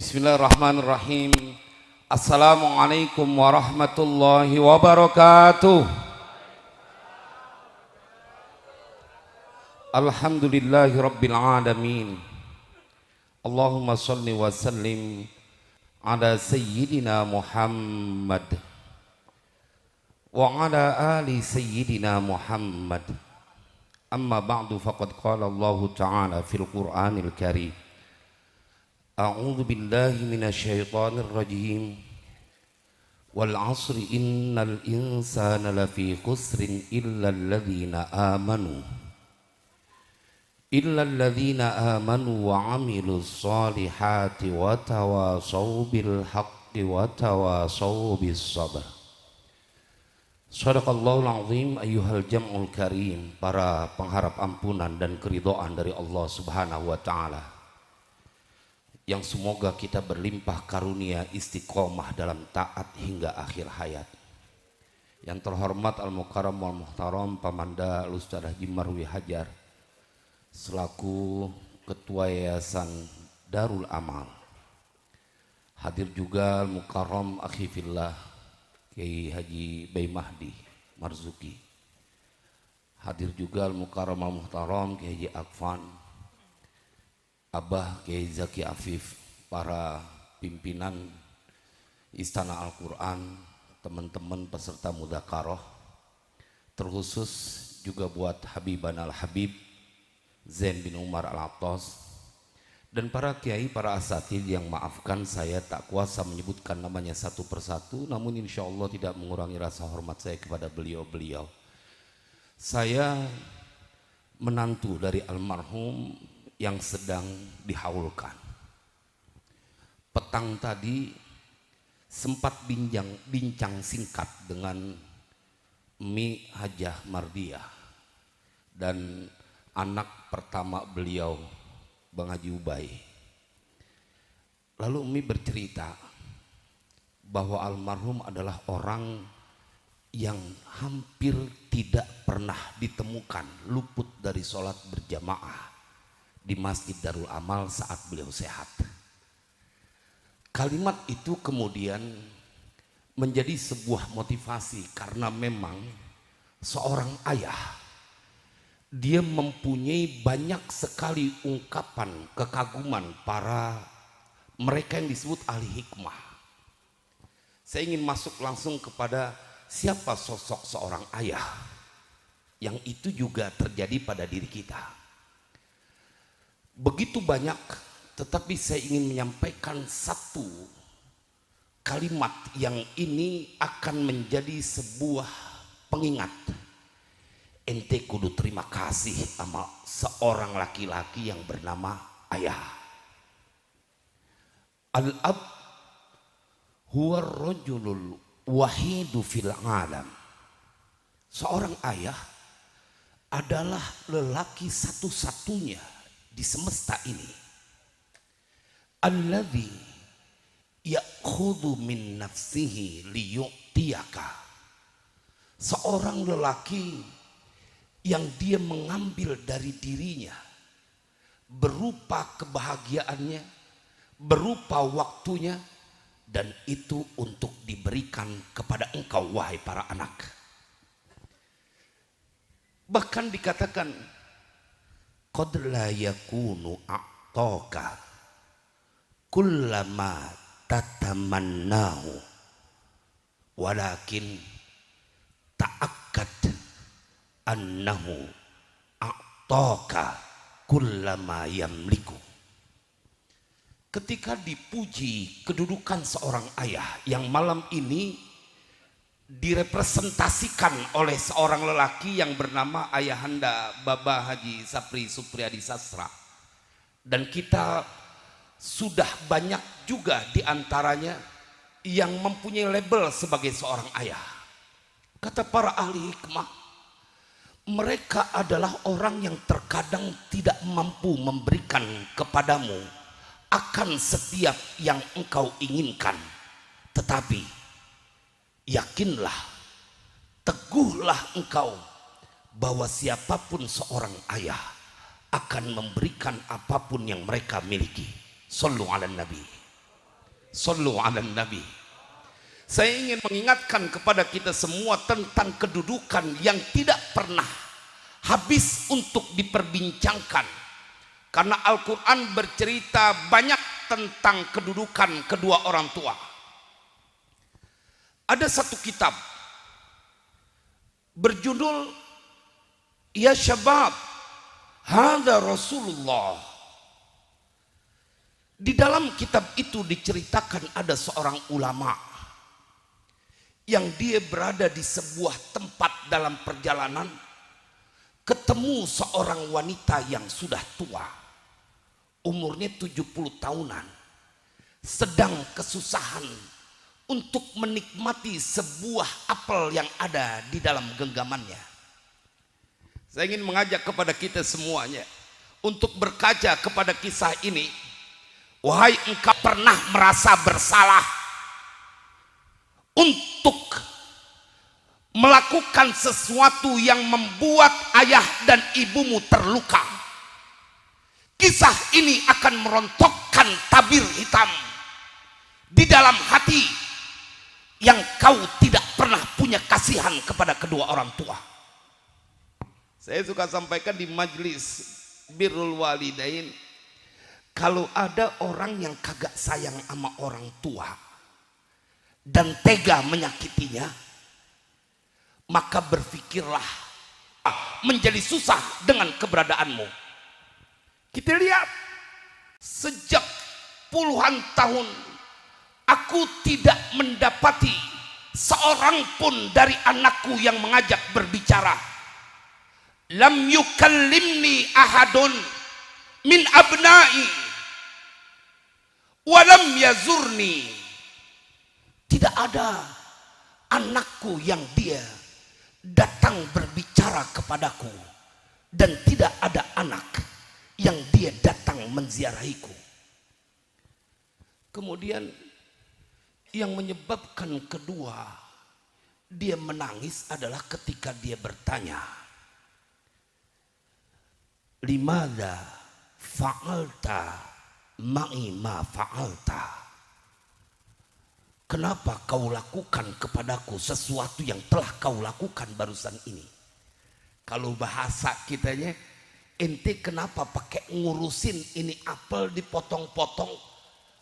Bismillahirrahmanirrahim. Assalamualaikum warahmatullahi wabarakatuh. Alhamdulillahi rabbil alamin. Allahumma salli wa sallim ala sayyidina Muhammad wa ala ali sayyidina Muhammad. Amma ba'du, faqad qala Allah ta'ala fil Qur'anil Karim. A'udzu billahi minasyaitonir rajim. Wal 'asri innal insana lafi khusrin illal ladzina amanu wa 'amilus solihati wa tawasaw bil haqqi wa tawasaw bis sabr. Shadaqallahul azim. Ayyuhal jam'ul karim, para pengharap ampunan dan keridhaan dari Allah Subhanahu wa taala, yang semoga kita berlimpah karunia istiqomah dalam taat hingga akhir hayat. Yang terhormat Al-Mukarram wal Muhtaram Pamanda Al-Ustaz Haji Marwi Hajar selaku Ketua Yayasan Darul Amal. Hadir juga Al-Mukarram Akhi Fillah Kiai Haji Bay Mahdi Marzuki. Hadir juga Al-Mukarram wal Muhtaram Kiai Haji Akfan, Abah Kiai Zaki Afif, para pimpinan Istana Al-Quran, teman-teman peserta Mudzakarah, terkhusus juga buat Habiban Al-Habib Zain bin Umar Al-Attas, dan para kiai, para asatidz yang maafkan saya tak kuasa menyebutkan namanya satu persatu, namun insya Allah tidak mengurangi rasa hormat saya kepada beliau-beliau. Saya menantu dari almarhum yang sedang dihaulkan. Petang tadi sempat bincang singkat dengan Mi Hajah Mardiah dan anak pertama beliau, Bang Haji Ubay. Lalu Mi bercerita bahwa almarhum adalah orang yang hampir tidak pernah ditemukan luput dari sholat berjamaah di Masjid Darul Amal saat beliau sehat. Kalimat itu kemudian menjadi sebuah motivasi karena memang seorang ayah, dia mempunyai banyak sekali ungkapan kekaguman para mereka yang disebut ahli hikmah. Saya ingin masuk langsung kepada siapa sosok seorang ayah yang itu juga terjadi pada diri kita. Begitu banyak, tetapi saya ingin menyampaikan satu kalimat yang ini akan menjadi sebuah pengingat. Ente kudu terima kasih sama seorang laki-laki yang bernama ayah. Al-ab huwa rajulul wahidu fil alam. Seorang ayah adalah lelaki satu-satunya di semesta ini, alladzi ya'khudhu min nafsihi liyu'tiyaka. Seorang lelaki yang dia mengambil dari dirinya berupa kebahagiaannya, berupa waktunya, dan itu untuk diberikan kepada engkau wahai para anak. Bahkan dikatakan qad la yakunu a'taka kullama tatamannahu walakin ta'akkad annahu a'taka kullama yamliku. Ketika dipuji kedudukan seorang ayah yang malam ini direpresentasikan oleh seorang lelaki yang bernama Ayahanda Baba Haji Sapri Supriyadi Sastra, dan kita sudah banyak juga diantaranya yang mempunyai label sebagai seorang ayah. Kata para ahli hikmah, mereka adalah orang yang terkadang tidak mampu memberikan kepadamu akan setiap yang engkau inginkan, tetapi yakinlah, teguhlah engkau bahwa siapapun seorang ayah akan memberikan apapun yang mereka miliki. Sallu ala Nabi. Sallu ala Nabi. Saya ingin mengingatkan kepada kita semua tentang kedudukan yang tidak pernah habis untuk diperbincangkan. Karena Al-Quran bercerita banyak tentang kedudukan kedua orang tua. Ada satu kitab berjudul Ya Syabab, Hadza Rasulullah. Di dalam kitab itu diceritakan ada seorang ulama yang dia berada di sebuah tempat dalam perjalanan, ketemu seorang wanita yang sudah tua, umurnya 70 tahunan, sedang kesusahan untuk menikmati sebuah apel yang ada di dalam genggamannya. Saya ingin mengajak kepada kita semuanya untuk berkaca kepada kisah ini. Wahai engkau pernah merasa bersalah untuk melakukan sesuatu yang membuat ayah dan ibumu terluka. Kisah ini akan merontokkan tabir hitam di dalam hati yang kau tidak pernah punya kasihan kepada kedua orang tua. Saya suka sampaikan di majelis birrul walidain, kalau ada orang yang kagak sayang sama orang tua dan tega menyakitinya, maka berpikirlah menjadi susah dengan keberadaanmu. Kita lihat, sejak puluhan tahun aku tidak mendapati seorang pun dari anakku yang mengajak berbicara. Lam yukallimni ahadun min abna'i walam yazurni. Tidak ada anakku yang dia datang berbicara kepadaku, dan tidak ada anak yang dia datang menziarahiku. Kemudian yang menyebabkan kedua dia menangis adalah ketika dia bertanya, limadza fa'alta ma'i ma fa'alta. Kenapa kau lakukan kepadaku sesuatu yang telah kau lakukan barusan ini? Kalau bahasa kitanya, ente kenapa pakai ngurusin ini apel dipotong-potong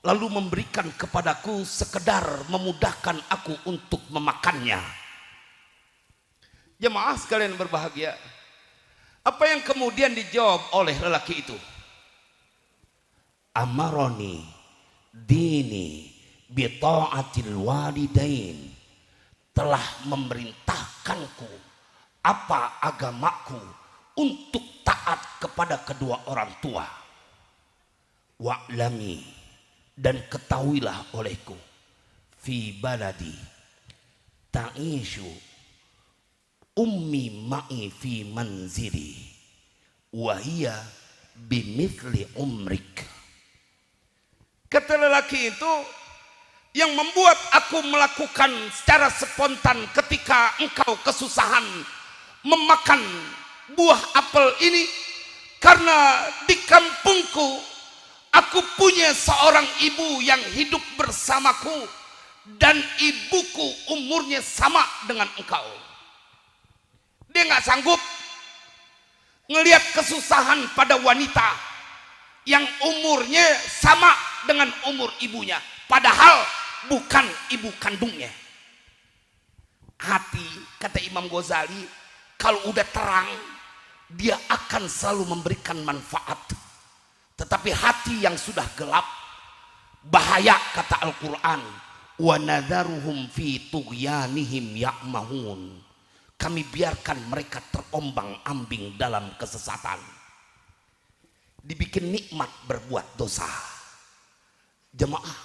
lalu memberikan kepadaku sekedar memudahkan aku untuk memakannya? Jemaah sekalian berbahagia, apa yang kemudian dijawab oleh lelaki itu? Amaroni dini bi ta'atil walidain. Telah memerintahkanku apa agamaku untuk taat kepada kedua orang tua. Wa'lami, dan ketahuilah olehku, fi baladi ta'ishu ummi ma'i fi manzili wahia bimithli umrik. Kata lelaki itu, yang membuat aku melakukan secara spontan ketika engkau kesusahan memakan buah apel ini, karena di kampungku aku punya seorang ibu yang hidup bersamaku, dan ibuku umurnya sama dengan engkau. Dia nggak sanggup ngelihat kesusahan pada wanita yang umurnya sama dengan umur ibunya, padahal bukan ibu kandungnya. Hati, kata Imam Ghazali, kalau udah terang dia akan selalu memberikan manfaat. Tetapi hati yang sudah gelap bahaya, kata Al-Quran, wa nadharuhum fi tughyanihim ya'mahun. Kami biarkan mereka terombang-ambing dalam kesesatan. Dibikin nikmat berbuat dosa. Jemaah,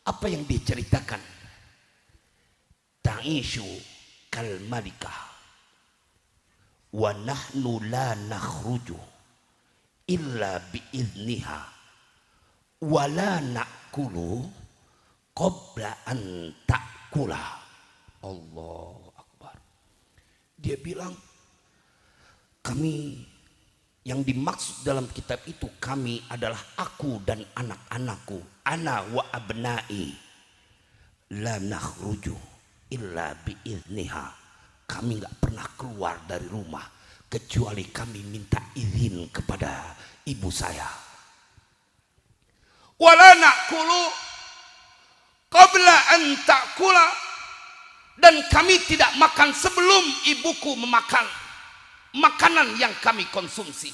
apa yang diceritakan? Ta'ishu kal malikah wa nahnu la nakhruju illa biizniha wa la na'kulu qabla an ta'kula. Allahu Akbar. Dia bilang, kami, yang dimaksud dalam kitab itu kami adalah aku dan anak-anakku, ana wa abnai la nakhruju illa biizniha. Kami nggak pernah keluar dari rumah kecuali kami minta izin kepada ibu saya. Wala na'kulu qabla an ta'kula, dan kami tidak makan sebelum ibuku memakan makanan yang kami konsumsi.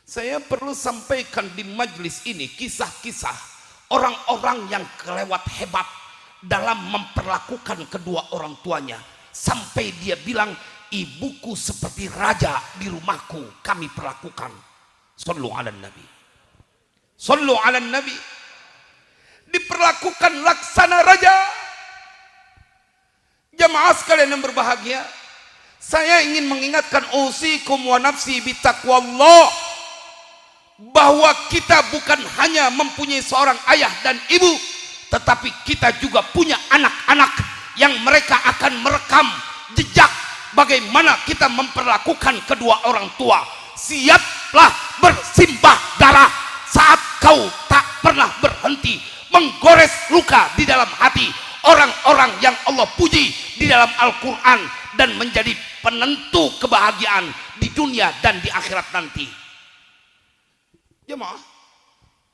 Saya perlu sampaikan di majelis ini kisah-kisah orang-orang yang kelewat hebat dalam memperlakukan kedua orang tuanya, sampai dia bilang, ibuku seperti raja di rumahku, kami perlakukan. Sallu ala nabi, sallu ala nabi. Diperlakukan laksana raja. Jamaah sekalian yang berbahagia, saya ingin mengingatkan usikum wa nafsi bitaqwallah, bahwa kita bukan hanya mempunyai seorang ayah dan ibu, tetapi kita juga punya anak-anak yang mereka akan merekam jejak bagaimana kita memperlakukan kedua orang tua. Siaplah bersimbah darah saat kau tak pernah berhenti menggores luka di dalam hati orang-orang yang Allah puji di dalam Al-Quran dan menjadi penentu kebahagiaan di dunia dan di akhirat nanti. Jemaah,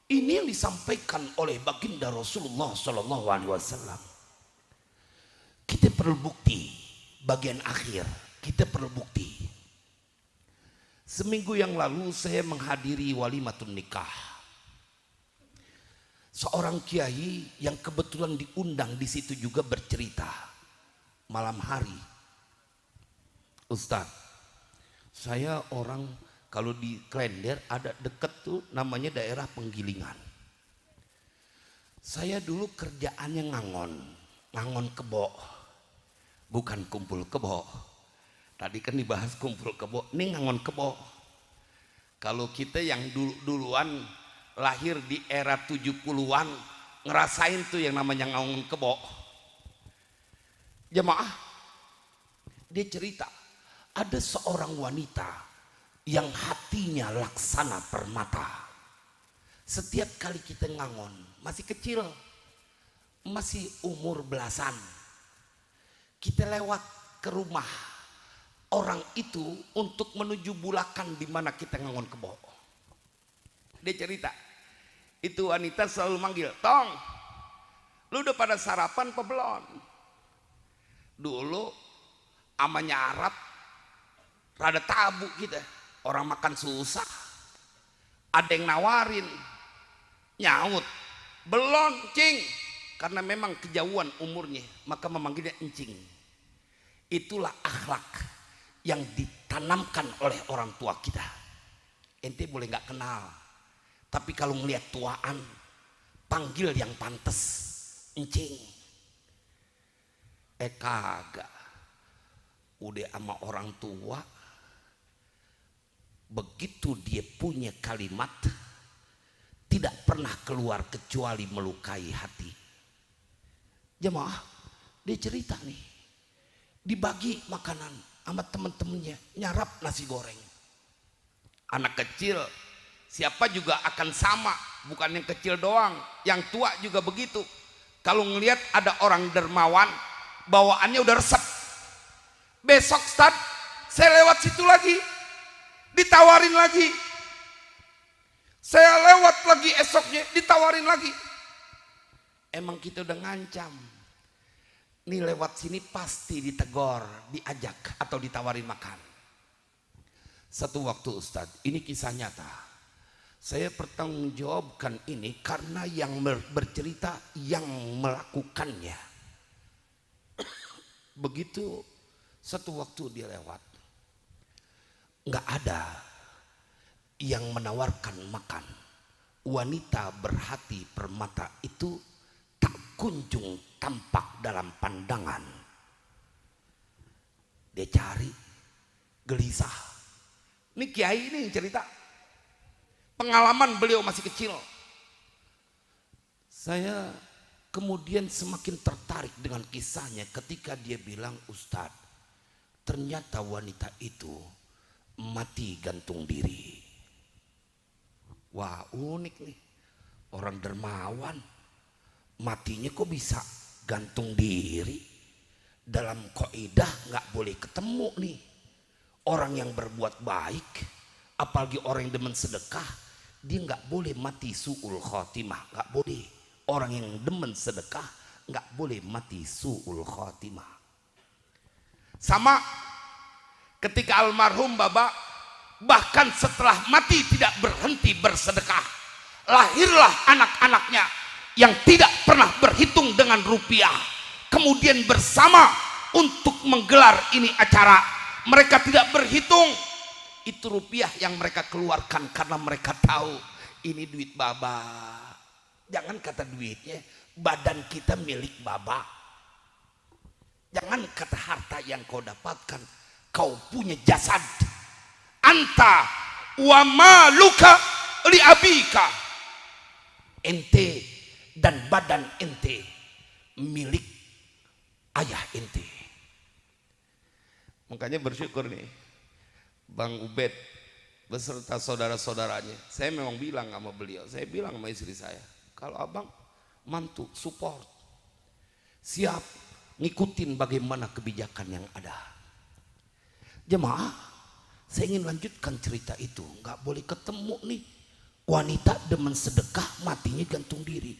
ini yang disampaikan oleh baginda Rasulullah Sallallahu Alaihi Wasallam. Kita perlu bukti bagian akhir. Kita perlu bukti. Seminggu yang lalu saya menghadiri walimatun nikah. Seorang kiai yang kebetulan diundang di situ juga bercerita malam hari. Ustadz, saya orang, kalau di Klender ada deket tuh namanya daerah Penggilingan. Saya dulu kerjaannya ngangon kebo, bukan kumpul kebo. Tadi kan dibahas kumpul kebo, ini ngangon kebo. Kalau kita yang duluan lahir di era 70-an ngerasain tuh yang namanya ngangon kebo. Jemaah, dia cerita ada seorang wanita yang hatinya laksana permata. Setiap kali kita ngangon, masih kecil, masih umur belasan, kita lewat ke rumah orang itu untuk menuju bulakan di mana kita ngangon kebo. Dia cerita, itu wanita selalu manggil, "Tong, lu udah pada sarapan apa belum?" Dulu amanya Arab rada tabu kita, orang makan susah. Ada yang nawarin, nyaut, "Belum, cing," karena memang kejauhan umurnya, maka memanggilnya encing. Itulah akhlak yang ditanamkan oleh orang tua kita. Ente boleh nggak kenal, tapi kalau ngelihat tuaan, panggil yang pantas, encing. Kagak, udah sama orang tua, begitu dia punya kalimat tidak pernah keluar kecuali melukai hati. Jemaah, dia cerita nih, dibagi makanan sama temen-temennya, nyarap nasi goreng. Anak kecil siapa juga akan sama, bukan yang kecil doang, yang tua juga begitu. Kalau ngelihat ada orang dermawan, bawaannya udah resep. Besok Ustaz, saya lewat situ lagi, ditawarin lagi. Saya lewat lagi esoknya, ditawarin lagi. Emang kita udah ngancam, nih lewat sini pasti ditegor, diajak atau ditawarin makan. Satu waktu Ustadz, ini kisah nyata, saya pertanggungjawabkan ini karena yang bercerita yang melakukannya. Begitu satu waktu dia lewat, nggak ada yang menawarkan makan. Wanita berhati permata itu tak kunjung tampak dalam pandangan. Dia cari, gelisah. Ini kiai ini yang cerita, pengalaman beliau masih kecil. Saya kemudian semakin tertarik dengan kisahnya ketika dia bilang, "Ustadz, ternyata wanita itu mati gantung diri." Wah, unik nih. Orang dermawan matinya kok bisa gantung diri. Dalam kaidah nggak boleh ketemu nih orang yang berbuat baik, apalagi orang yang demen sedekah, dia nggak boleh mati su'ul khotimah, nggak boleh. Orang yang demen sedekah nggak boleh mati su'ul khotimah. Sama ketika almarhum Bapak bahkan setelah mati tidak berhenti bersedekah, lahirlah anak-anaknya yang tidak pernah berhitung dengan rupiah, kemudian bersama untuk menggelar ini acara. Mereka tidak berhitung itu rupiah yang mereka keluarkan karena mereka tahu ini duit Baba. Jangan kata duitnya, badan kita milik Baba. Jangan kata harta yang kau dapatkan, kau punya jasad. Anta wa maluka li abika. Ente dan badan ente milik ayah ente. Makanya bersyukur nih Bang Ubed beserta saudara-saudaranya. Saya memang bilang sama beliau, saya bilang sama istri saya, kalau abang mantu support, siap ngikutin bagaimana kebijakan yang ada. Jemaah, saya ingin lanjutkan cerita itu. Nggak boleh ketemu nih wanita demen sedekah matinya gantung diri.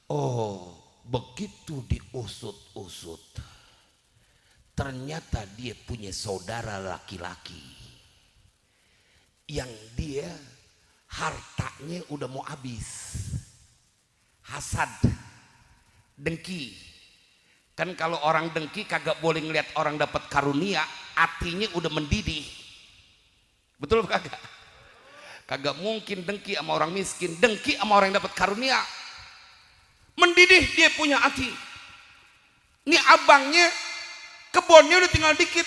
Oh, begitu diusut-usut, ternyata dia punya saudara laki-laki yang dia hartanya udah mau habis. Hasad, dengki. Kan kalau orang dengki kagak boleh ngeliat orang dapat karunia, hatinya udah mendidih. Betul kagak? Kagak mungkin dengki sama orang miskin, dengki sama orang yang dapat karunia. Mendidih dia punya hati. Ini abangnya kebunnya udah tinggal dikit.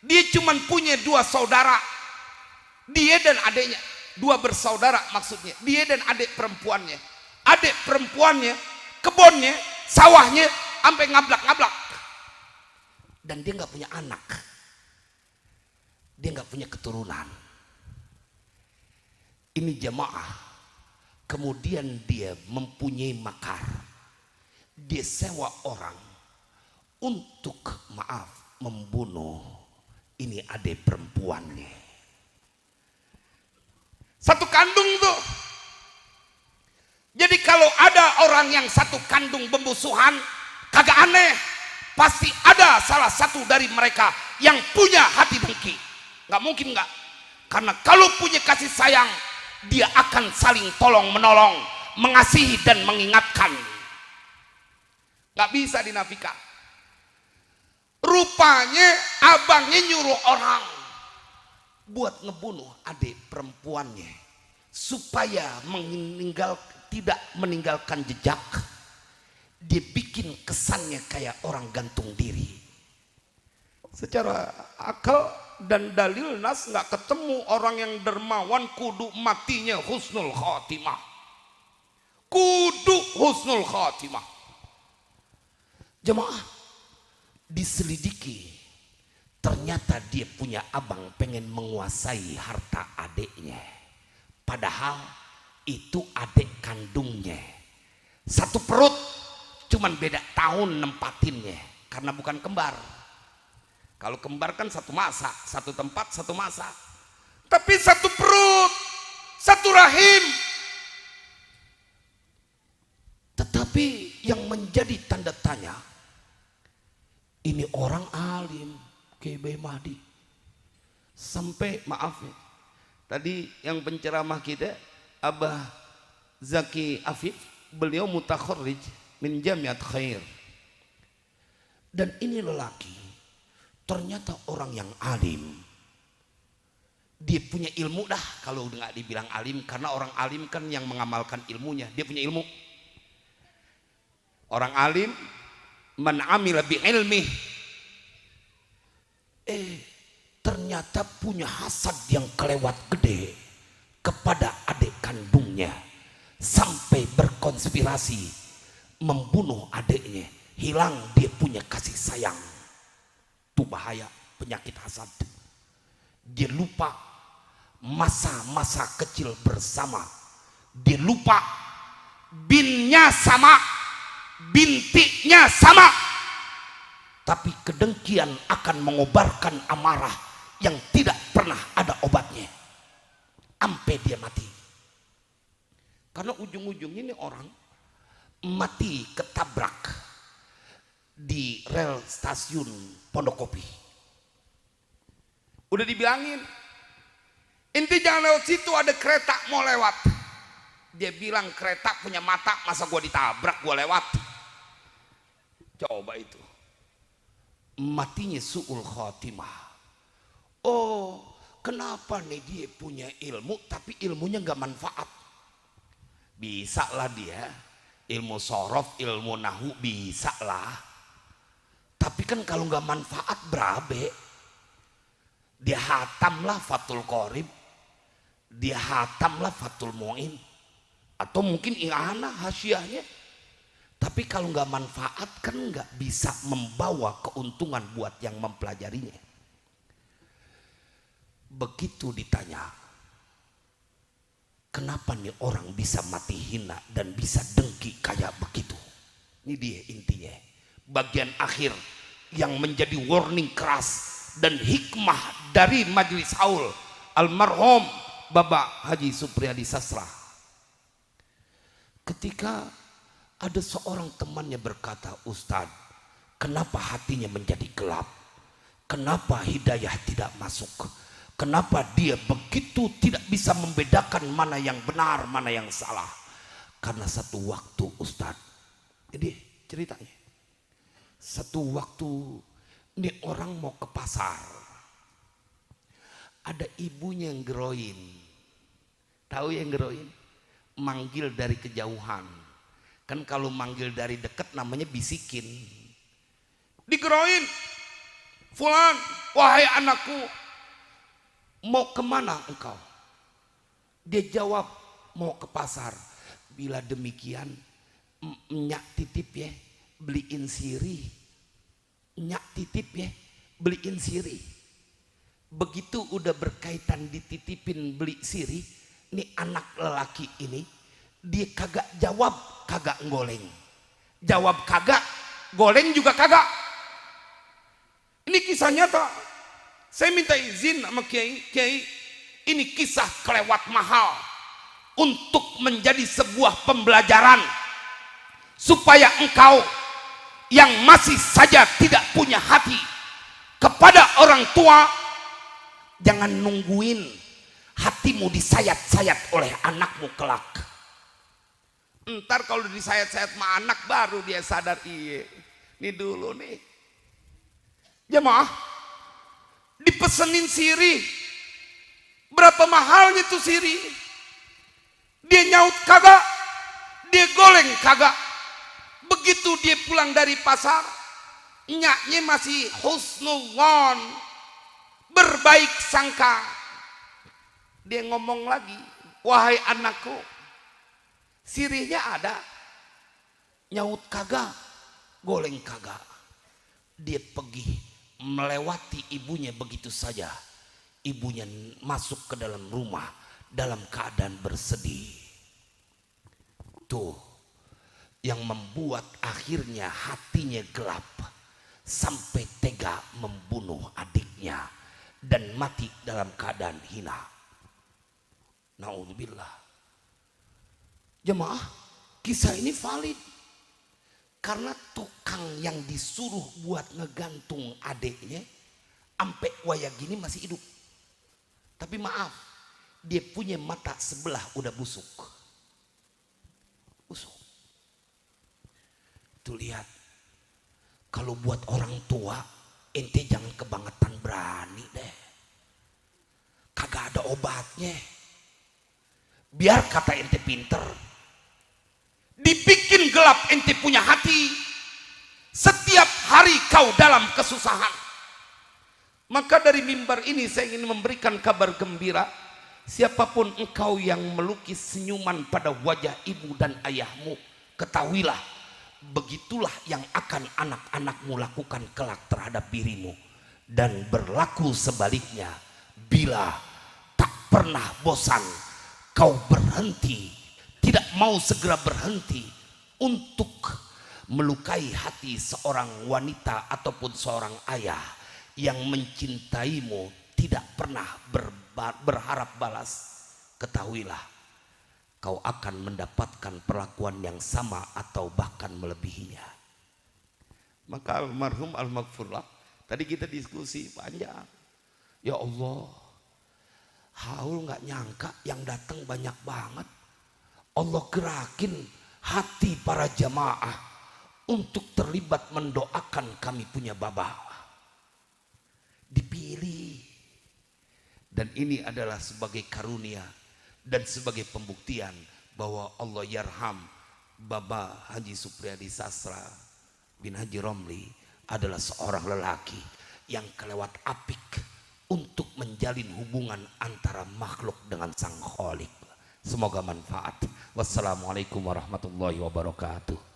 Dia cuman punya 2 saudara. Dia dan adiknya, 2 bersaudara maksudnya. Dia dan adik perempuannya. Adik perempuannya, kebunnya, sawahnya sampai ngablak-ngablak. Dan dia nggak punya anak. Dia nggak punya keturunan. Ini jemaah. Kemudian dia mempunyai makar. Dia sewa orang untuk membunuh ini adik perempuannya. Satu kandung tuh. Jadi kalau ada orang yang satu kandung pembusuhan, kagak aneh, pasti ada salah satu dari mereka yang punya hati dengki. Nggak mungkin nggak. Karena kalau punya kasih sayang, dia akan saling tolong menolong, mengasihi dan mengingatkan. Nggak bisa dinafikan. Rupanya abangnya nyuruh orang buat ngebunuh adik perempuannya supaya tidak meninggalkan jejak. Dia bikin kesannya kayak orang gantung diri. Secara akal dan dalil nas nggak ketemu orang yang dermawan kudu matinya husnul khotimah. Kudu husnul khotimah. Jemaah, diselidiki, ternyata dia punya abang pengen menguasai harta adiknya. Padahal itu adik kandungnya. Satu perut, cuman beda tahun nempatinnya. Karena bukan kembar. Kalau kembar kan satu masa, satu tempat, satu masa. Tapi satu perut, satu rahim. Tetapi yang menjadi tanda tanya, ini orang alim, Kiai Mahdi. Sampai maaf ya, tadi yang penceramah kita, Abah Zaki Afif, beliau mutakharrij min Jamiat Khair. Dan ini lelaki, ternyata orang yang alim. Dia punya ilmu dah kalau nggak dibilang alim, karena orang alim kan yang mengamalkan ilmunya. Dia punya ilmu. Orang alim man amila bi ilmi. Ternyata punya hasad yang kelewat gede kepada adik kandungnya, sampai berkonspirasi membunuh adiknya. Hilang dia punya kasih sayang. Itu bahaya penyakit hasad. Dia lupa masa-masa kecil bersama Dia lupa binnya sama, bintiknya sama. Tapi kedengkian akan mengobarkan amarah yang tidak pernah ada obatnya. Sampai dia mati. Karena ujung-ujungnya ini orang mati ketabrak di rel stasiun Pondokopi. Udah dibilangin, inti jangan lewat situ, ada kereta mau lewat. Dia bilang, kereta punya mata, masa gua ditabrak gua lewat. Coba itu. Matinya su'ul khotimah. Oh, kenapa nih dia punya ilmu tapi ilmunya nggak manfaat? Bisa lah dia ilmu sorof, ilmu nahu bisa lah. Tapi kan kalau nggak manfaat berabe. Dia hatamlah Fathul Qorib, dia hatamlah Fathul Mu'in, atau mungkin i'anah hasyiahnya. Tapi kalau nggak manfaat kan nggak bisa membawa keuntungan buat yang mempelajarinya. Begitu ditanya, kenapa nih orang bisa mati hina dan bisa dengki kayak begitu? Ini dia intinya. Bagian akhir yang menjadi warning keras dan hikmah dari Majelis Haul almarhum Bapak Haji Supriyadi Sasra. Ketika ada seorang temannya berkata, Ustadz, kenapa hatinya menjadi gelap? Kenapa hidayah tidak masuk? Kenapa dia begitu tidak bisa membedakan mana yang benar, mana yang salah? Karena satu waktu Ustadz, ini ceritanya. Satu waktu ini orang mau ke pasar. Ada ibunya yang geroin. Tahu yang geroin? Manggil dari kejauhan. Kan kalau manggil dari dekat namanya bisikin. Digeroin. Fulan, wahai anakku, mau kemana engkau? Dia jawab, mau ke pasar. Bila demikian, nyak titip ya, beliin sirih. Nyak titip ya, beliin sirih. Begitu udah berkaitan dititipin beli sirih, nih anak lelaki ini, dia kagak jawab, kagak ngoleng. Jawab kagak, goleng juga kagak. Ini kisah nyata. Saya minta izin sama Kiai, ini kisah kelewat mahal untuk menjadi sebuah pembelajaran supaya engkau yang masih saja tidak punya hati kepada orang tua, jangan nungguin hatimu disayat-sayat oleh anakmu kelak. Ntar kalau disayat-sayat sama anak baru dia sadar, iya ini dulu nih jemaah dipesenin sirih. Berapa mahalnya tuh sirih? Dia nyaut kagak, dia goleng kagak. Begitu dia pulang dari pasar, nyaknya masih husnuzon, berbaik sangka. Dia ngomong lagi, wahai anakku, sirihnya ada? Nyaut kagak, goleng kagak. Dia pergi melewati ibunya begitu saja. Ibunya masuk ke dalam rumah dalam keadaan bersedih. Tuh yang membuat akhirnya hatinya gelap sampai tega membunuh adiknya dan mati dalam keadaan hina. Naudzubillah. Jemaah, kisah ini valid karena tukang yang disuruh buat ngegantung adiknya sampai waya gini masih hidup. Tapi maaf, dia punya mata sebelah udah busuk. Busuk. Tuh lihat, kalau buat orang tua, ente jangan kebangetan berani deh. Kagak ada obatnya. Biar kata ente pinter, dibikin gelap ente punya hati. Setiap hari kau dalam kesusahan. Maka dari mimbar ini saya ingin memberikan kabar gembira. Siapapun engkau yang melukis senyuman pada wajah ibu dan ayahmu, ketahuilah, begitulah yang akan anak-anakmu lakukan kelak terhadap dirimu. Dan berlaku sebaliknya, bila tak pernah bosan kau berhenti tidak mau segera berhenti untuk melukai hati seorang wanita ataupun seorang ayah yang mencintaimu, tidak pernah berharap balas, ketahuilah kau akan mendapatkan perlakuan yang sama atau bahkan melebihinya. Maka almarhum al-maghfurlah, tadi kita diskusi panjang. Ya Allah, haul nggak nyangka yang datang banyak banget. Allah gerakin hati para jamaah untuk terlibat mendoakan kami punya babah. Dipilih. Dan ini adalah sebagai karunia dan sebagai pembuktian bahwa Allah yarham Baba Haji Supriyadi Sastra bin Haji Romli adalah seorang lelaki yang kelewat apik untuk menjalin hubungan antara makhluk dengan sang Khalik. Semoga manfaat. Wassalamualaikum warahmatullahi wabarakatuh.